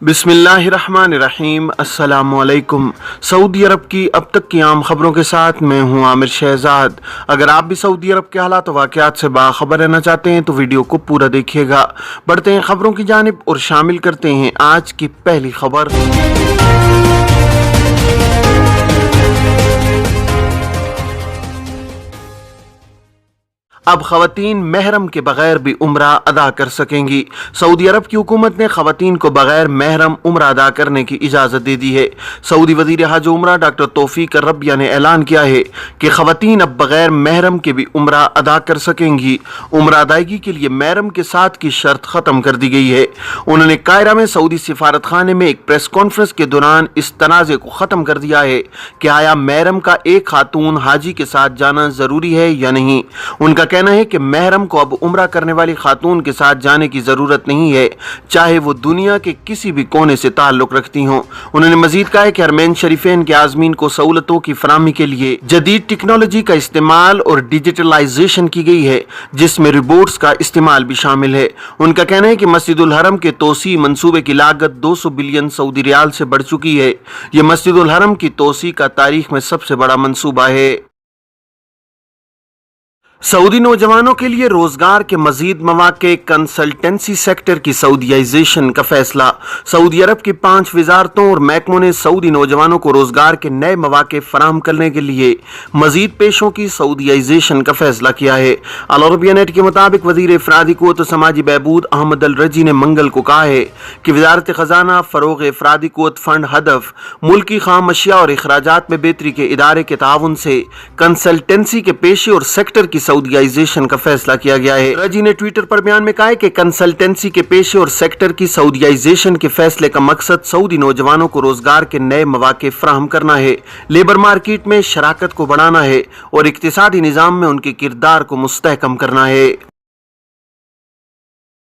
बिस्मिल्लाहिर्रहमानिर्रहीम। अस्सलामुअलैकुम। सऊदी अरब की अब तक की आम खबरों के साथ मैं हूं आमिर शहजाद। अगर आप भी सऊदी अरब के हालात वाक़यात से बाखबर रहना चाहते हैं तो वीडियो को पूरा देखिएगा। बढ़ते हैं खबरों की जानिब और शामिल करते हैं आज की पहली खबर। अब खवातीन महरम के बगैर भी उम्रा अदा कर सकेंगी। सऊदी अरब की हुकूमत ने खवातीन को बगैर महरम उम्रा अदा करने की इजाज़त दे दी है। सऊदी वज़ीर हज उम्रा डॉक्टर तौफीक रबिया ने ऐलान किया है कि खवातीन अब बगैर महरम के भी उम्रा अदा कर सकेंगी। उम्रा अदायगी के लिए महरम के साथ की शर्त ख़त्म कर दी गई है। उन्होंने कायरा में सऊदी सिफारत खाने में एक प्रेस कॉन्फ्रेंस के दौरान इस तनाज़े को ख़त्म कर दिया है कि आया महरम का एक खातून हाजी के साथ जाना ज़रूरी है या नहीं। उनका कहना है कि महरम को अब उम्रा करने वाली खातून के साथ जाने की जरूरत नहीं है, चाहे वो दुनिया के किसी भी कोने से ताल्लुक रखती हों। उन्होंने मजीद कहा है कि हरमैन शरीफैन के आज़मीन को सहूलतों की फराहमी के लिए जदीद टेक्नोलॉजी का इस्तेमाल और डिजिटलाइजेशन की गई है, जिसमें रोबोट्स का इस्तेमाल भी शामिल है। उनका कहना है कि मस्जिदुल हरम के तोसी मंसूबे की लागत 200 बिलियन सऊदी रियाल से बढ़ चुकी है। यह मस्जिदुल हरम की तोसी का तारीख में सबसे बड़ा मंसूबा है। सऊदी नौजवानों के लिए रोजगार के मजीद मौके, कंसल्टेंसी सेक्टर की सऊदीयाइजेशन का फैसला। सऊदी अरब की 5 वजारतों और महकमों ने सऊदी नौजवानों को रोजगार के नए मौके फराहम करने के लिए मजीद पेशों की सऊदीयाइजेशन का फैसला किया है। अल अरबिया नेट के मुताबिक वजीर इफरादी क़ुव्वत समाजी बहबूद अहमद अल रजी ने मंगल को कहा है कि वजारत खजाना फरोग इफरादी क़ुव्वत फंड हदफ मुल्की खाम अशिया और अखराजात में बेहतरी के इदारे के ताउन से कंसल्टेंसी के पेशे और सेक्टर की सऊदीयाइजेशन का फैसला किया गया है। रजी ने ट्विटर पर बयान में कहा है कि कंसल्टेंसी के पेशे और सेक्टर की सऊदीयाइजेशन के फैसले का मकसद सऊदी नौजवानों को रोजगार के नए मौके फराहम करना है, लेबर मार्केट में शराकत को बढ़ाना है और इक्तिसादी निजाम में उनके किरदार को मुस्तहकम करना है।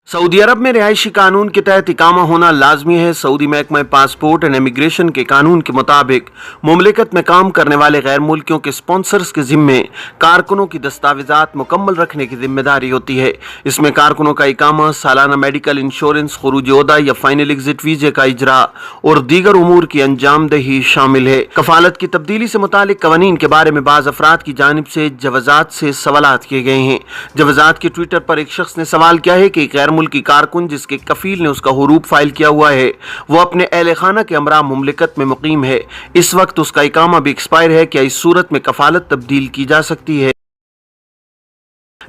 सऊदी अरब में रिहायशी कानून के तहत इकामा होना लाजमी है। सऊदी महकमा पासपोर्ट एंड इमिग्रेशन के कानून के मुताबिक मुमलिकत में काम करने वाले गैर मुल्कियों के स्पॉन्सर्स के जिम्मे कारकुनों की दस्तावेजात मुकम्मल रखने की जिम्मेदारी होती है। इसमें कारकुनों का इकामा, सालाना मेडिकल इंश्योरेंस, खुरूज ओहदा या फाइनल एग्जिट वीजे का इजरा और दीगर उमूर की अंजामदही शामिल है। कफालत की तब्दीली से मुतालिक कवानीन के बारे में बाज़ अफराद की जानिब से जवाजात से सवालात किए गए हैं। जवाजात के ट्विटर पर एक शख्स ने सवाल किया है कि गैर मुल्की कारकुन जिसके कफील ने उसका हुरूब फाइल किया हुआ है वो अपने अहले खाना के हमरा मुमलिकत में मुकीम है, इस वक्त उसका इकामा भी एक्सपायर है, क्या इस सूरत में कफालत तब्दील की जा सकती है?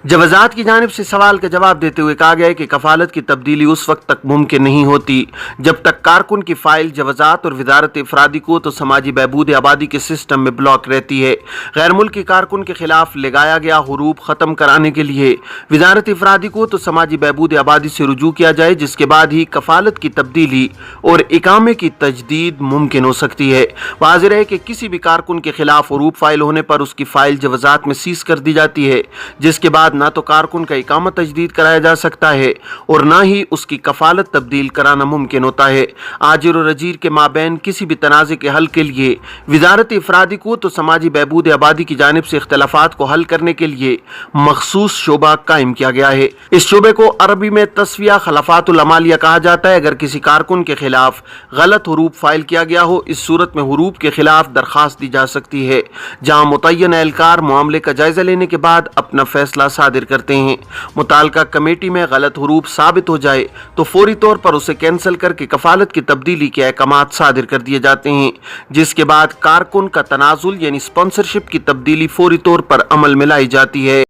जवाजात की जानिब से सवाल का जवाब देते हुए कहा गया है कि कफालत की तब्दीली उस वक्त तक मुमकिन नहीं होती जब तक कारकुन की फाइल जवाजात और वजारत इफरादी को तो समाजी बहबूद आबादी के सिस्टम में ब्लॉक रहती है। गैर मुल्की कारकुन के खिलाफ लगाया गया हुरूब ख़त्म कराने के लिए वजारत इफरादी को तो समाजी बहबूद आबादी से रुजू किया जाए, जिसके बाद ही कफालत की तब्दीली और इकामे की तजदीद मुमकिन हो सकती है। वाज़ेह है कि किसी भी कारकुन के खिलाफ हुरूब फाइल होने पर उसकी फाइल जवाजात में सीज कर दी जाती है, जिसके बाद ना तो कारकुन का इकामा तजदीद कराया जा सकता है और ना ही उसकी कफालत तब्दील कराना मुमकिन होता है। आजिर और अजीर के माबैन किसी भी तनाज़े के हल के लिए वजारत इफरादी को तो समाजी बहबूद आबादी की जानिब से इख्तलाफात को हल करने के लिए मखसूस शोबा कायम किया गया है। इस शोबे को अरबी में तस्विया खलाफातुल अमालिया कहा जाता है। अगर किसी कारकुन के खिलाफ गलत हुरूब फाइल किया गया हो, इस सूरत में हुरूब के खिलाफ दरखास्त दी जा सकती है, जहाँ मुतय्यन एहलकार मामले का जायजा लेने के बाद अपना फैसला सादिर करते हैं। मुताल्लिका कमेटी में गलत हुरूब साबित हो जाए तो फौरी तौर पर उसे कैंसिल करके कफालत की तब्दीली के अहकामात सादिर कर दिए जाते हैं, जिसके बाद कारकुन का तनाजुल यानी स्पॉन्सरशिप की तब्दीली फौरी तौर पर अमल में लाई जाती है।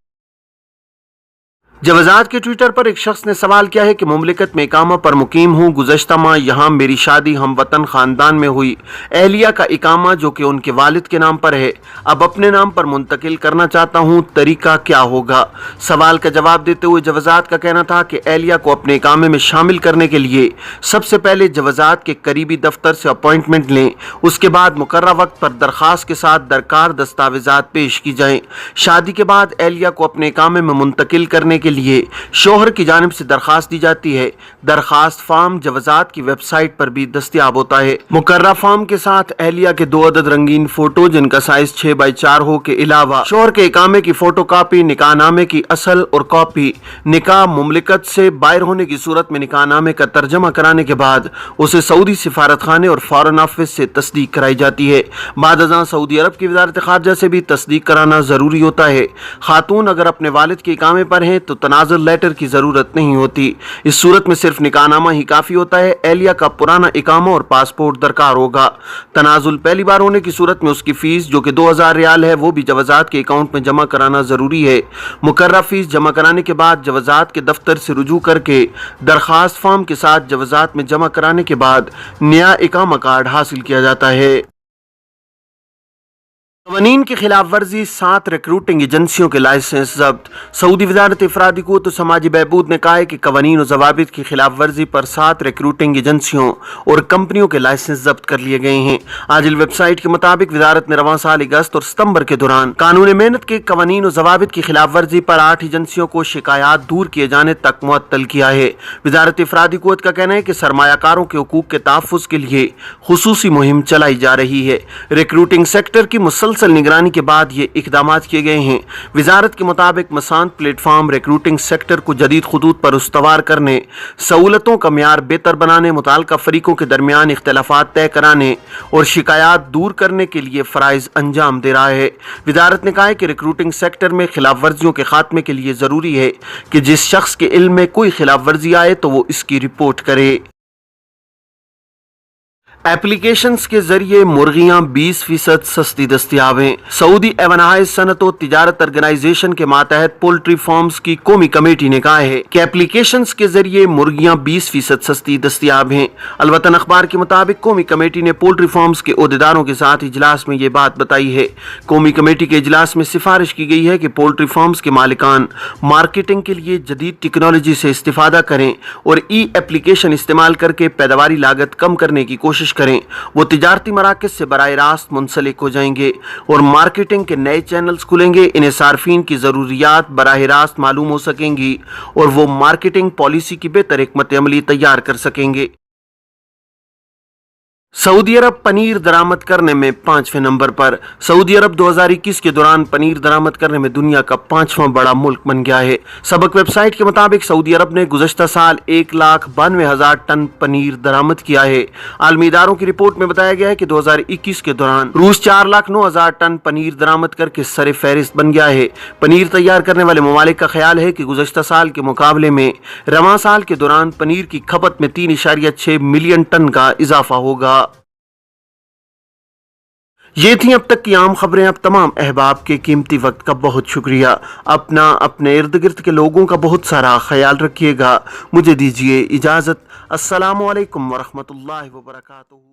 जवाजात के ट्विटर पर एक शख्स ने सवाल किया है कि मुमलिकत में इकामा पर मुकीम हूँ, गुज़श्ता माह यहाँ मेरी शादी हम वतन ख़ानदान में हुई, एहलिया का इकामा जो कि उनके वालिद के नाम पर है अब अपने नाम पर मुंतकिल करना चाहता हूँ, तरीका क्या होगा? सवाल का जवाब देते हुए जवाजात का कहना था कि एहलिया को अपने इकामे में शामिल करने के लिए सबसे पहले जवाजात के करीबी दफ्तर से अपॉइंटमेंट लें, उसके बाद मुकर्रर वक्त पर दरख्वास्त के साथ दरकार दस्तावेजात पेश की जाएँ। शादी के बाद एहलिया को अपने इकामे में मुंतकिल करने के کے لیے شوہر کی جانب سے درخواست دی جاتی ہے۔ درخواست فارم جوازات کی ویب سائٹ پر بھی دستیاب ہوتا ہے۔ مقررہ فارم کے ساتھ اہلیہ کے 2 عدد رنگین فوٹو جن کا سائز 6x4 ہو کے علاوہ شوہر کے اقامے کی فوٹو کاپی، نکاح نامے کی اصل اور کاپی، نکاح مملکت سے باہر ہونے کی صورت میں نکاح نامے کا ترجمہ کرانے کے بعد اسے سعودی سفارت خانے اور فارن آفس سے تصدیق کرائی جاتی ہے۔ بعد ازاں سعودی عرب کی وزارت خارجہ سے بھی تصدیق کرانا ضروری ہوتا ہے۔ خاتون اگر اپنے والد کے اقامے پر ہیں تو تنازل لیٹر کی ضرورت نہیں ہوتی۔ اس صورت میں صرف نکاح نامہ ہی کافی ہوتا ہے۔ اہلیہ کا پرانا اقامہ اور پاسپورٹ درکار ہوگا۔ تنازل پہلی بار ہونے کی صورت میں اس کی فیس جو کہ 2000 ریال ہے وہ بھی جوازات کے اکاؤنٹ میں جمع کرانا ضروری ہے۔ مقررہ فیس جمع کرانے کے بعد جوازات کے دفتر سے رجوع کر کے درخواست فارم کے ساتھ جوازات میں جمع کرانے کے بعد نیا اقامہ کارڈ حاصل کیا جاتا ہے۔ قوانین کی خلاف ورزی، 7 ریکروٹنگ ایجنسیوں کے لائسنس ضبط۔ سعودی وزارت افرادی قوت و سماجی بہبود نے کہا ہے کہ قوانین و ضوابط کی خلاف ورزی پر 7 ریکروٹنگ ایجنسیوں اور کمپنیوں کے لائسنس ضبط کر لیے گئے ہیں۔ آج ویب سائٹ کے مطابق وزارت نے رواں سال اگست اور ستمبر کے دوران قانون محنت کے قوانین و ضوابط کی خلاف ورزی پر 8 ایجنسیوں کو شکایات دور کیے جانے تک معطل کیا ہے۔ وزارت افرادی قوت کا کہنا ہے کہ سرمایہ کاروں کے حقوق کے تحفظ کے لیے خصوصی مہم چلائی جا رہی ہے۔ ریکروٹنگ سیکٹر کی مسلسل نگرانی کے بعد یہ اقدامات کیے گئے ہیں۔ وزارت کے مطابق مسانت پلیٹ فارم ریکروٹنگ سیکٹر کو جدید خطوط پر استوار کرنے، سہولتوں کا معیار بہتر بنانے، متعلقہ فریقوں کے درمیان اختلافات طے کرانے اور شکایات دور کرنے کے لیے فرائض انجام دے رہا ہے۔ وزارت نے کہا ہے کہ ریکروٹنگ سیکٹر میں خلاف ورزیوں کے خاتمے کے لیے ضروری ہے کہ جس شخص کے علم میں کوئی خلاف ورزی آئے تو وہ اس کی رپورٹ کرے۔ ایپلیکیشنز کے ذریعے مرغیاں 20% سستی دستیاب ہیں۔ سعودی ایونہائے صنعت و تجارت آرگنائزیشن کے ماتحت پولٹری فارمز کی قومی کمیٹی نے کہا ہے کہ ایپلیکیشنز کے ذریعے مرغیاں 20% سستی دستیاب ہیں۔ الوطن اخبار کے مطابق قومی کمیٹی نے پولٹری فارمز کے عہدیداروں کے ساتھ اجلاس میں یہ بات بتائی ہے۔ قومی کمیٹی کے اجلاس میں سفارش کی گئی ہے کہ پولٹری فارمز کے مالکان مارکیٹنگ کے لیے جدید ٹیکنالوجی سے استفادہ کریں اور ای ایپلیکیشن استعمال کر کے پیداواری لاگت کم کرنے کی کوشش کریں۔ وہ تجارتی مراکز سے براہ راست منسلک ہو جائیں گے اور مارکیٹنگ کے نئے چینلز کھلیں گے۔ انہیں صارفین کی ضروریات براہ راست معلوم ہو سکیں گی اور وہ مارکیٹنگ پالیسی کی بہتر حکمت عملی تیار کر سکیں گے۔ سعودی عرب پنیر درآمد کرنے میں 5ویں نمبر پر۔ سعودی عرب 2021 کے دوران پنیر درآمد کرنے میں دنیا کا 5واں بڑا ملک بن گیا ہے۔ سبق ویب سائٹ کے مطابق سعودی عرب نے گزشتہ سال 1,92,000 ٹن پنیر درآمد کیا ہے۔ عالمی اداروں کی رپورٹ میں بتایا گیا ہے کہ 2021 کے دوران روس 4,09,000 ٹن پنیر درآمد کر کے سر فہرست بن گیا ہے۔ پنیر تیار کرنے والے ممالک کا خیال ہے کہ گزشتہ سال کے مقابلے میں رواں سال کے دوران پنیر کی کھپت میں 3.6 ملین ٹن کا اضافہ ہوگا۔ یہ تھیں اب تک کی عام خبریں۔ اب تمام احباب کے قیمتی وقت کا بہت شکریہ۔ اپنے ارد گرد کے لوگوں کا بہت سارا خیال رکھیے گا۔ مجھے دیجیے اجازت۔ السلام علیکم ورحمۃ اللہ وبرکاتہ۔